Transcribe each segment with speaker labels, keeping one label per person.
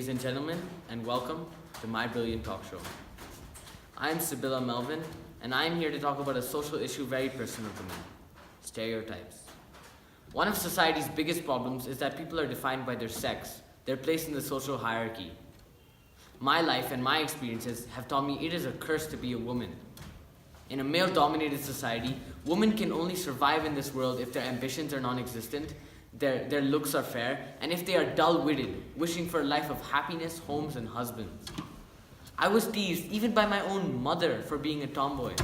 Speaker 1: ladies and gentlemen, and welcome to My Brilliant Talk Show. I'm Sibylla Melvin, and I'm here to talk about a social issue very personal to me: stereotypes. One of society's biggest problems is that people are defined by their sex, their place in the social hierarchy. My life and my experiences have taught me it is a curse to be a woman. In a male-dominated society, women can only survive in this world if their ambitions are non-existent, their looks are fair, and if they are dull-witted, wishing for a life of happiness, homes, and husbands. I was teased even by my own mother for being a tomboy.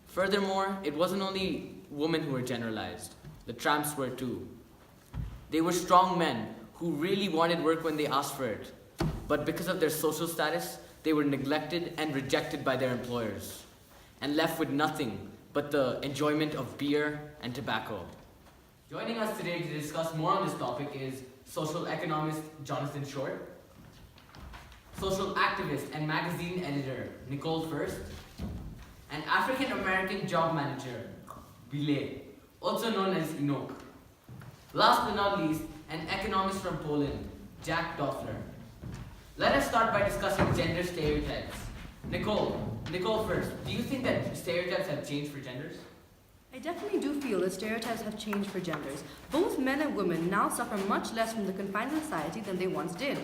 Speaker 1: Furthermore, it wasn't only women who were generalized. The tramps were too. They were strong men who really wanted work when they asked for it, but because of their social status, they were neglected and rejected by their employers, and left with nothing but the enjoyment of beer and tobacco. Joining us today to discuss more on this topic is social economist Jonathan Short, social activist and magazine editor Nicole First, and African American job manager Bile, also known as Enoch. Last but not least, an economist from Poland, Jack Doffler. Let us start by discussing gender stereotypes. Nicole first, do you think that stereotypes have changed for genders?
Speaker 2: I definitely do feel that stereotypes have changed for genders. Both men and women now suffer much less from the confines of society than they once did.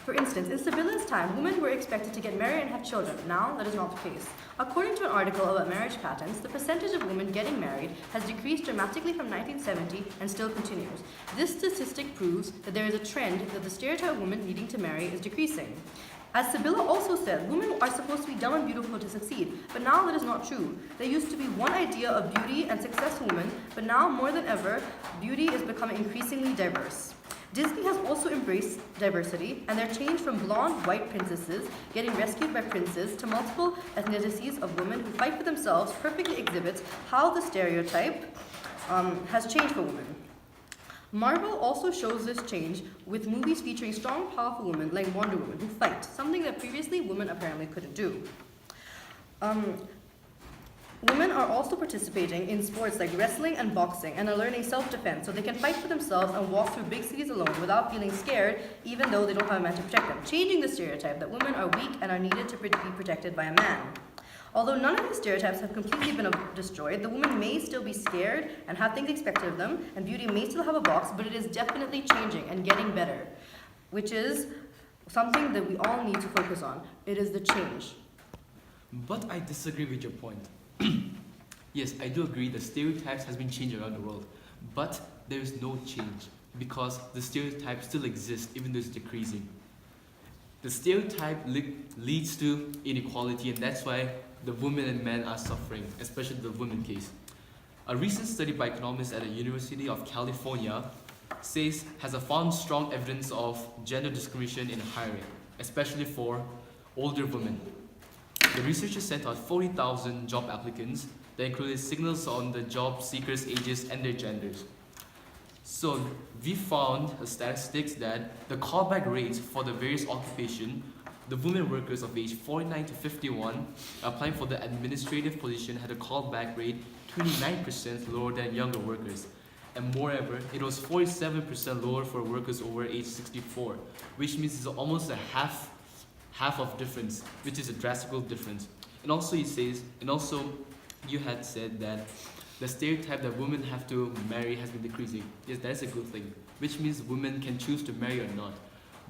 Speaker 2: For instance, in Sibylla's time, women were expected to get married and have children. Now, that is not the case. According to an article about marriage patterns, the percentage of women getting married has decreased dramatically from 1970 and still continues. This statistic proves that there is a trend that the stereotype of women needing to marry is decreasing. As Sibylla also said, women are supposed to be dumb and beautiful to succeed, but now that is not true. There used to be one idea of beauty and successful women, but now more than ever, beauty is becoming increasingly diverse. Disney has also embraced diversity, and their change from blonde white princesses getting rescued by princes to multiple ethnicities of women who fight for themselves perfectly exhibits how the stereotype has changed for women. Marvel also shows this change with movies featuring strong, powerful women like Wonder Woman who fight, something that previously women apparently couldn't do. Women are also participating in sports like wrestling and boxing and are learning self-defense so they can fight for themselves and walk through big cities alone without feeling scared even though they don't have a man to protect them, changing the stereotype that women are weak and are needed to be protected by a man. Although none of these stereotypes have completely been destroyed, the woman may still be scared and have things expected of them, and beauty may still have a box, but it is definitely changing and getting better, which is something that we all need to focus on. It is the change.
Speaker 3: But I disagree with your point. Yes, I do agree that stereotypes has been changed around the world, but there is no change because the stereotype still exists even though it's decreasing. The stereotype leads to inequality, and that's why the women and men are suffering, especially the women case. A recent study by economists at the University of California has found strong evidence of gender discrimination in hiring, especially for older women. The researchers sent out 40,000 job applicants that included signals on the job seekers' ages and their genders. So we found statistics that the callback rates for the various occupations, the women workers of age 49 to 51 applying for the administrative position had a callback rate 29% lower than younger workers. And moreover, it was 47% lower for workers over age 64, which means it's almost a half of difference, which is a drastic difference. And also you had said that the stereotype that women have to marry has been decreasing. Yes, that's a good thing, which means women can choose to marry or not.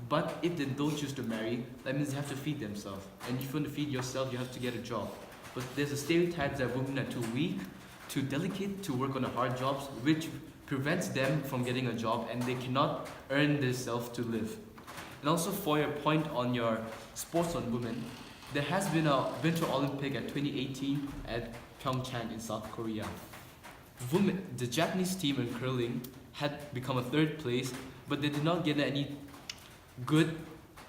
Speaker 3: But if they don't choose to marry, that means they have to feed themselves. And if you want to feed yourself, you have to get a job. But there's a stereotype that women are too weak, too delicate to work on the hard jobs, which prevents them from getting a job and they cannot earn themselves to live. And also for your point on your sports on women, there has been a Winter Olympic at 2018 at Pyeongchang in South Korea. The Japanese team in curling had become a third place, but they did not get any good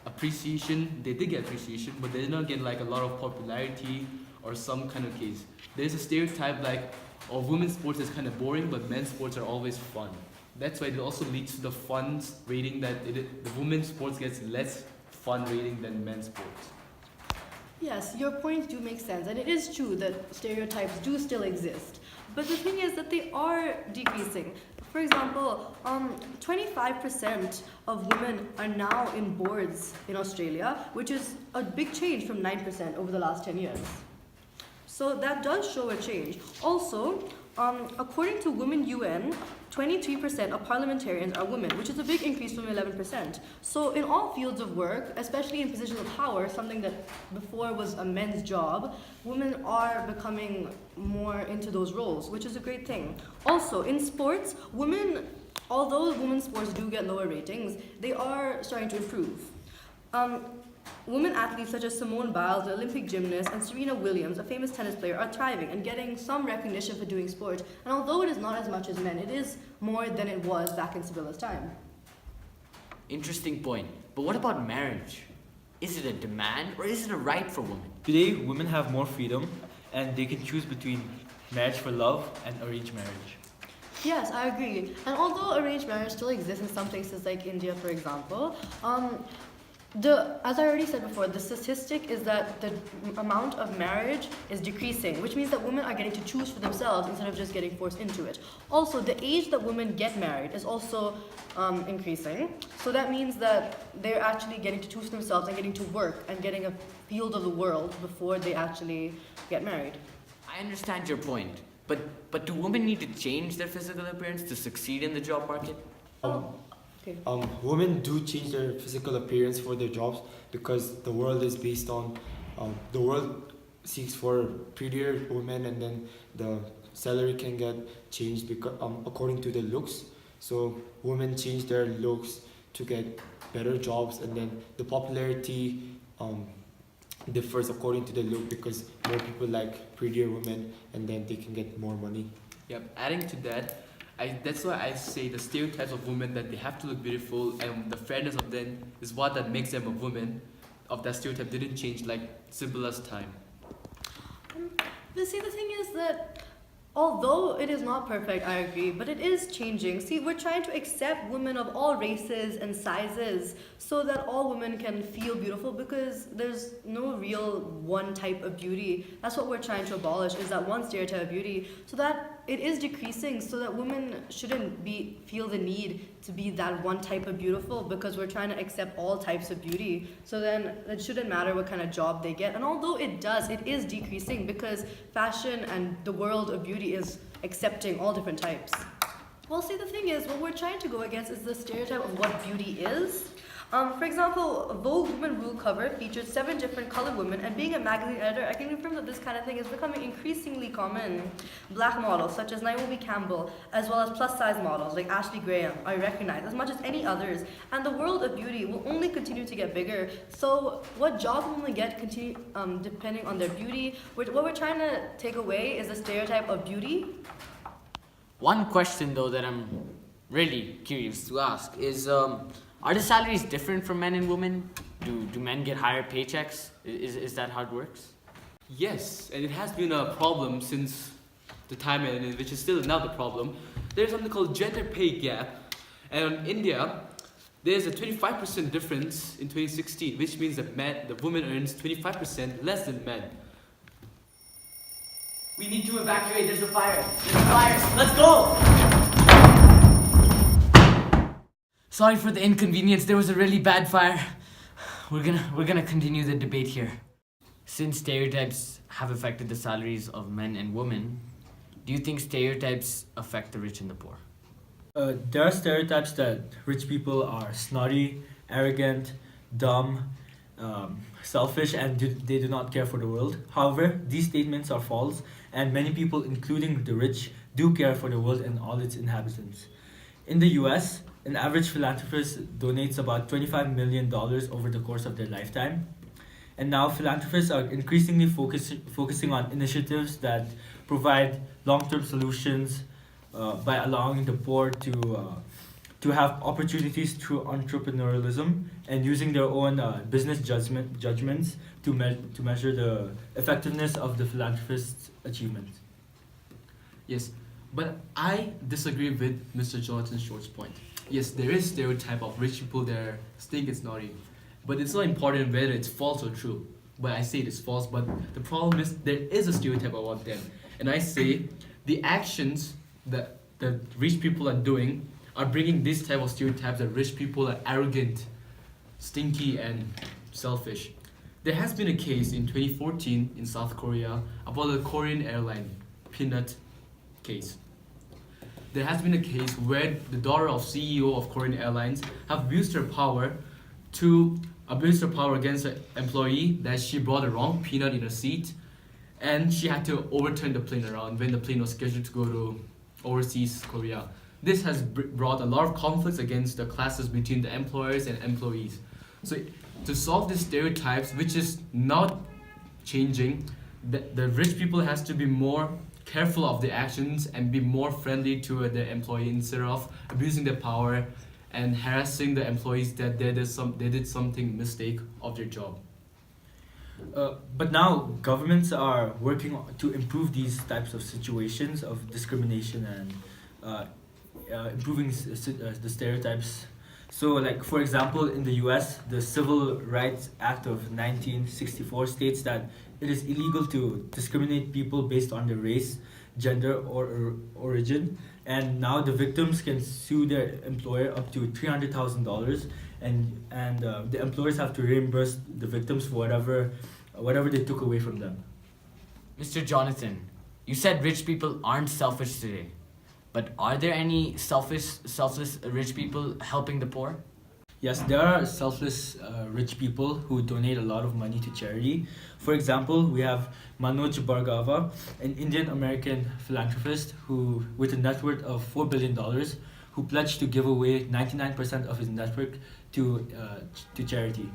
Speaker 3: appreciation. They did get appreciation, but they did not get like a lot of popularity or some kind of case. There's a stereotype like, oh, women's sports is kind of boring, but men's sports are always fun. That's why it also leads to the fun rating that the women's sports gets less fun rating than men's sports.
Speaker 2: Yes, your points do make sense, and it is true that stereotypes do still exist. But the thing is that they are decreasing. For example, 25% of women are now in boards in Australia, which is a big change from 9% over the last 10 years. So that does show a change. Also, according to Women UN, 23% of parliamentarians are women, which is a big increase from 11%. So in all fields of work, especially in positions of power, something that before was a men's job, women are becoming more into those roles, which is a great thing. Also, in sports, women, although women's sports do get lower ratings, they are starting to improve. Women athletes such as Simone Biles, the Olympic gymnast, and Serena Williams, a famous tennis player, are thriving and getting some recognition for doing sport. And although it is not as much as men, it is more than it was back in Sibylla's time.
Speaker 1: Interesting point. But what about marriage? Is it a demand or is it a right for women?
Speaker 4: Today, women have more freedom and they can choose between marriage for love and arranged marriage.
Speaker 2: Yes, I agree. And although arranged marriage still exists in some places like India, for example, as I already said before, the statistic is that the amount of marriage is decreasing, which means that women are getting to choose for themselves instead of just getting forced into it. Also, the age that women get married is also increasing. So that means that they're actually getting to choose for themselves and getting to work and getting a field of the world before they actually get married.
Speaker 1: I understand your point, but do women need to change their physical appearance to succeed in the job market?
Speaker 2: Okay.
Speaker 5: Women do change their physical appearance for their jobs because the world is based on the world seeks for prettier women, and then the salary can get changed because according to the looks. So women change their looks to get better jobs, and then the popularity differs according to the look because more people like prettier women, and then they can get more money.
Speaker 3: Yep. Adding to that, that's why I say the stereotypes of women, that they have to look beautiful and the fairness of them is what that makes them a woman. Of that stereotype didn't change like Sibylla's time.
Speaker 2: But see, the thing is that although it is not perfect, I agree, but it is changing. See, we're trying to accept women of all races and sizes so that all women can feel beautiful, because there's no real one type of beauty. That's what we're trying to abolish, is that one stereotype of beauty, so that it is decreasing, so that women shouldn't feel the need to be that one type of beautiful, because we're trying to accept all types of beauty. So then it shouldn't matter what kind of job they get. And although it does, it is decreasing because fashion and the world of beauty is accepting all different types. Well, see, the thing is, what we're trying to go against is the stereotype of what beauty is. For example, Vogue Women Rule cover featured 7 different colored women, and being a magazine editor, I can confirm that this kind of thing is becoming increasingly common. Black models such as Naomi Campbell, as well as plus-size models like Ashley Graham, are recognized as much as any others, and the world of beauty will only continue to get bigger. So what job women get continue depending on their beauty. What we're trying to take away is the stereotype of beauty.
Speaker 1: One question though that I'm really curious to ask is, are the salaries different for men and women? Do men get higher paychecks? Is that how it works?
Speaker 3: Yes, and it has been a problem since the time, and which is still now the problem. There's something called gender pay gap, and in India, there's a 25% difference in 2016, which means that the woman earns 25% less than men.
Speaker 1: We need to evacuate. There's a fire. There's a fire. Let's go! Sorry for the inconvenience. There was a really bad fire. We're gonna continue the debate here. Since stereotypes have affected the salaries of men and women, do you think stereotypes affect the rich and the poor?
Speaker 4: There are stereotypes that rich people are snotty, arrogant, dumb, selfish, and they do not care for the world. However, these statements are false, and many people, including the rich, do care for the world and all its inhabitants. In the US, an average philanthropist donates about $25 million over the course of their lifetime. And now philanthropists are increasingly focusing on initiatives that provide long-term solutions by allowing the poor to have opportunities through entrepreneurialism and using their own business judgments to measure the effectiveness of the philanthropist's achievements.
Speaker 3: Yes, but I disagree with Mr. Jonathan Short's point. Yes, there is stereotype of rich people that stink and snotty, but it's not important whether it's false or true. But I say it is false, but the problem is there is a stereotype about them. And I say the actions, the that rich people are doing are bringing this type of stereotypes that rich people are arrogant, stinky, and selfish. There has been a case in 2014 in South Korea about the Korean airline peanut case. There has been a case where the daughter of CEO of Korean Airlines have abused her power against an employee that she brought the wrong peanut in her seat, and she had to overturn the plane around when the plane was scheduled to go to overseas Korea. This has brought a lot of conflicts against the classes between the employers and employees. So to solve these stereotypes, which is not changing, the rich people has to be more careful of their actions and be more friendly to their employee instead of abusing their power and harassing the employees that they did something mistake of their job.
Speaker 4: But now governments are working to improve these types of situations of discrimination and improving the stereotypes. So, like for example, in the U.S., the Civil Rights Act of 1964 states that it is illegal to discriminate people based on their race, gender, or origin. And now the victims can sue their employer up to $300,000, and the employers have to reimburse the victims for whatever they took away from them.
Speaker 1: Mr. Jonathan, you said rich people aren't selfish today. But are there any selfless rich people helping the poor?
Speaker 4: Yes, there are selfless rich people who donate a lot of money to charity. For example, we have Manoj Bhargava, an Indian American philanthropist who, with a net worth of $4 billion, who pledged to give away 99% of his net worth to charity.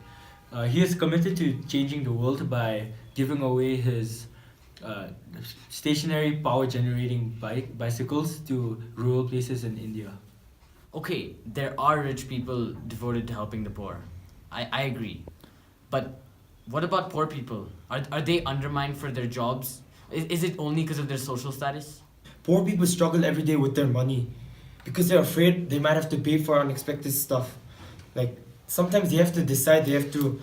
Speaker 4: He is committed to changing the world by giving away his stationary power generating bicycles to rural places in India.
Speaker 1: Okay, there are rich people devoted to helping the poor. I agree. But what about poor people? Are they undermined for their jobs? Is it only because of their social status?
Speaker 5: Poor people struggle every day with their money because they're afraid they might have to pay for unexpected stuff. Like sometimes they have to decide they have to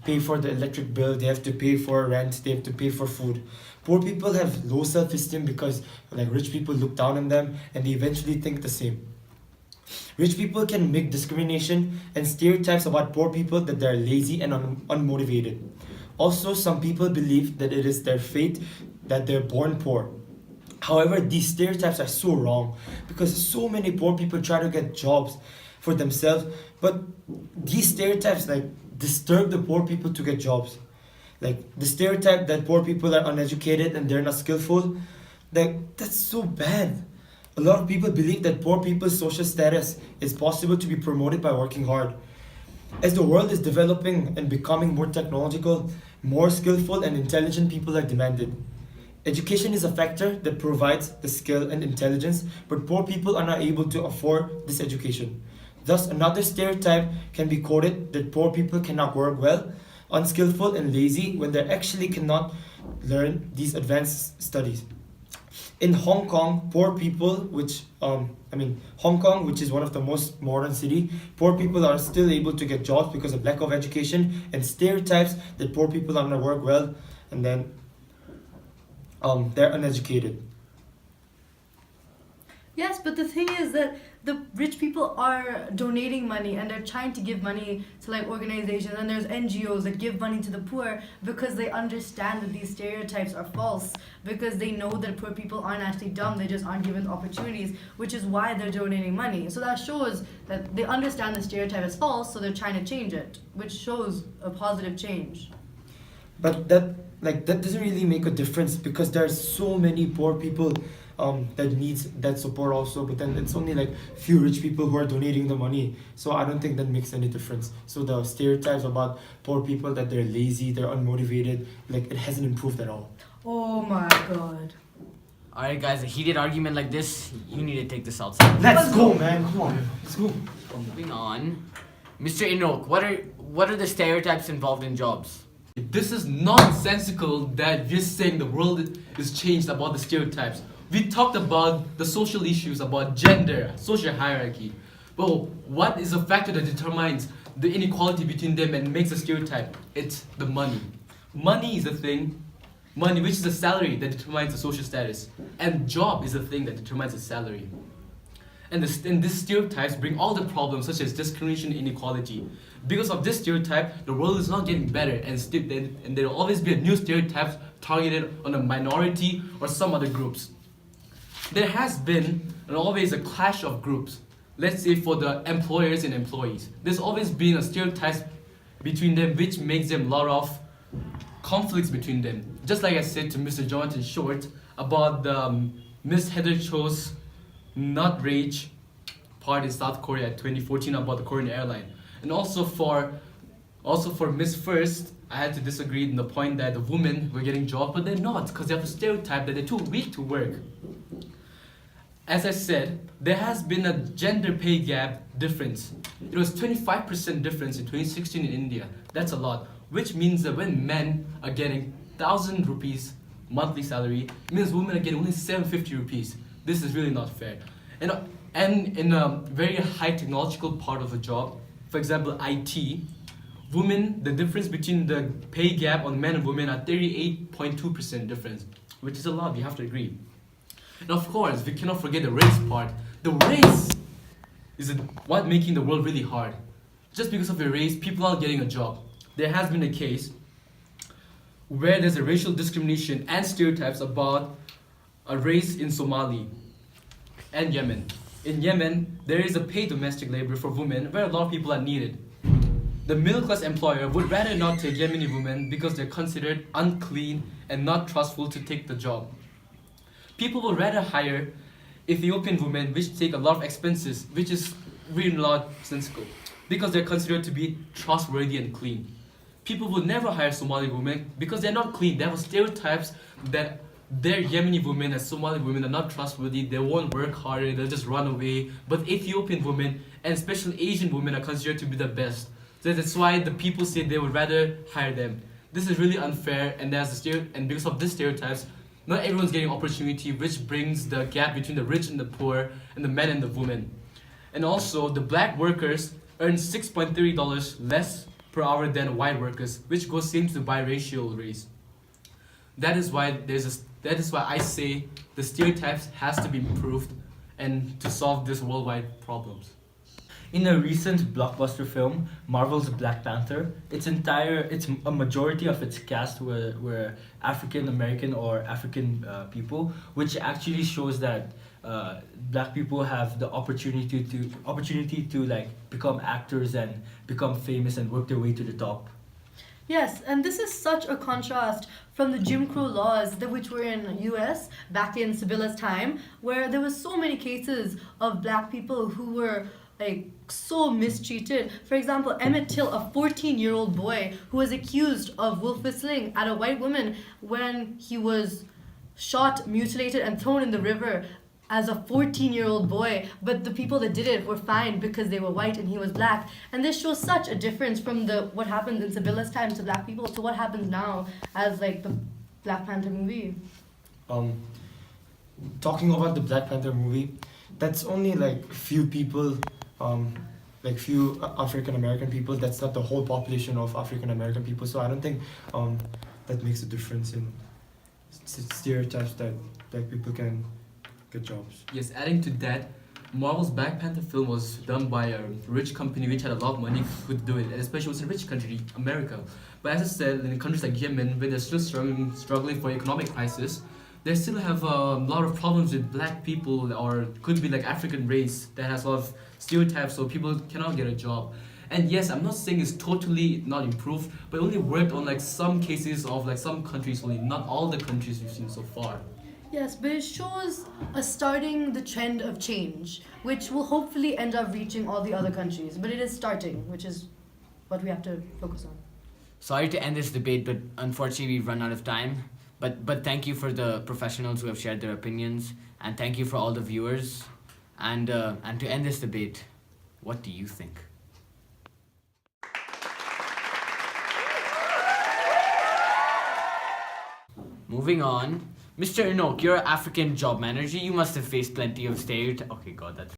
Speaker 5: pay for the electric bill, they have to pay for rent, they have to pay for food. Poor people have low self-esteem because like rich people look down on them and they eventually think the same. Rich people can make discrimination and stereotypes about poor people that they're lazy and unmotivated. Also, some people believe that it is their fate that they're born poor. However, these stereotypes are so wrong because so many poor people try to get jobs for themselves, but these stereotypes like disturb the poor people to get jobs. Like the stereotype that poor people are uneducated and they're not skillful, that's so bad. A lot of people believe that poor people's social status is possible to be promoted by working hard. As the world is developing and becoming more technological, more skillful and intelligent people are demanded. Education is a factor that provides the skill and intelligence, but poor people are not able to afford this education. Thus, another stereotype can be quoted that poor people cannot work well, unskillful and lazy when they actually cannot learn these advanced studies. In Hong Kong, poor people, Hong Kong, which is one of the most modern city, poor people are still able to get jobs because of lack of education and stereotypes that poor people are not work well, and then they're uneducated.
Speaker 2: Yes, but the thing is that the rich people are donating money and they're trying to give money to like organizations, and there's NGOs that give money to the poor because they understand that these stereotypes are false, because they know that poor people aren't actually dumb, they just aren't given opportunities, which is why they're donating money. So that shows that they understand the stereotype is false, so they're trying to change it, which shows a positive change.
Speaker 5: But that doesn't really make a difference because there's so many poor people that needs that support also, but then it's only like few rich people who are donating the money, so I don't think that makes any difference. So the stereotypes about poor people that they're lazy, they're unmotivated, like it hasn't improved at all.
Speaker 2: Oh my god.
Speaker 1: Alright guys, a heated argument like this, you need to take this outside.
Speaker 5: Let's go, man, come on, let's go.
Speaker 1: Moving on. Mr. Inok, what are the stereotypes involved in jobs?
Speaker 3: This is nonsensical that we're saying the world is changed about the stereotypes. We talked about the social issues, about gender, social hierarchy. But what is a factor that determines the inequality between them and makes a stereotype? It's the money. Money is a thing. Money, which is a salary that determines the social status. And job is a thing that determines the salary. And these stereotypes bring all the problems such as discrimination and inequality. Because of this stereotype, the world is not getting better, and there will always be a new stereotype targeted on a minority or some other groups. There has been and always a clash of groups. Let's say for the employers and employees. There's always been a stereotype between them which makes them a lot of conflicts between them. Just like I said to Mr. Jonathan Short about the Miss Heather Cho's Not Rage part in South Korea in 2014 about the Korean airline. And also for Miss First, I had to disagree in the point that the women were getting jobs, but they're not, because they have a stereotype that they're too weak to work. As I said, there has been a gender pay gap difference. It was 25% difference in 2016 in India. That's a lot, which means that when men are getting 1,000 rupees monthly salary, it means women are getting only 750 rupees. This is really not fair. And in a very high technological part of a job, for example, IT, women, the difference between the pay gap on men and women are 38.2% difference, which is a lot, we have to agree. And of course, we cannot forget the race part. The race is what making the world really hard. Just because of your race, people are getting a job. There has been a case where there's a racial discrimination and stereotypes about a race in Somali and Yemen. In Yemen, there is a paid domestic labor for women where a lot of people are needed. The middle-class employer would rather not take Yemeni women because they're considered unclean and not trustful to take the job. People would rather hire Ethiopian women which take a lot of expenses, which is really not sensible, because they're considered to be trustworthy and clean. People would never hire Somali women because they're not clean. They have stereotypes that their Yemeni women and Somali women are not trustworthy, they won't work harder, they'll just run away. But Ethiopian women and especially Asian women are considered to be the best. So that's why the people say they would rather hire them. This is really unfair, and and because of these stereotypes, not everyone's getting opportunity, which brings the gap between the rich and the poor, and the men and the women. And also, the black workers earn $6.30 less per hour than white workers, which goes same to the biracial race. That is why I say the stereotypes has to be improved and to solve these worldwide problems.
Speaker 4: In a recent blockbuster film, Marvel's Black Panther, it's a majority of its cast were African American or African people, which actually shows that black people have the opportunity to like become actors and become famous and work their way to the top.
Speaker 2: Yes, and this is such a contrast from the Jim Crow laws which were in US back in Sibylla's time, where there was so many cases of black people who were like so mistreated. For example, Emmett Till, a 14-year-old boy who was accused of wolf whistling at a white woman when he was shot, mutilated, and thrown in the river as a 14-year-old boy, but the people that did it were fined because they were white and he was black. And this shows such a difference from what happened in Sibylla's time to black people to what happens now as like the Black Panther movie.
Speaker 5: Talking about the Black Panther movie, that's only like few people, like few African American people. That's not the whole population of African American people. So I don't think that makes a difference in stereotypes that black people can get jobs.
Speaker 3: Yes, adding to that, Marvel's Black Panther film was done by a rich company which had a lot of money could do it, and especially it was a rich country, America. But as I said, in countries like Yemen, where they're still struggling for economic crisis, they still have a lot of problems with black people, or could be like African race that has a lot of stereotypes, so people cannot get a job. And yes, I'm not saying it's totally not improved, but it only worked on like some cases of like some countries only, not all the countries we've seen so far.
Speaker 2: Yes, but it shows starting the trend of change, which will hopefully end up reaching all the other countries. But it is starting, which is what we have to focus on.
Speaker 1: Sorry to end this debate, but unfortunately we've run out of time. But thank you for the professionals who have shared their opinions, and thank you for all the viewers. And to end this debate, what do you think? Moving on, Mr. Enoch, you're an African job manager. You must have faced plenty of stereotypes. Okay, God, that's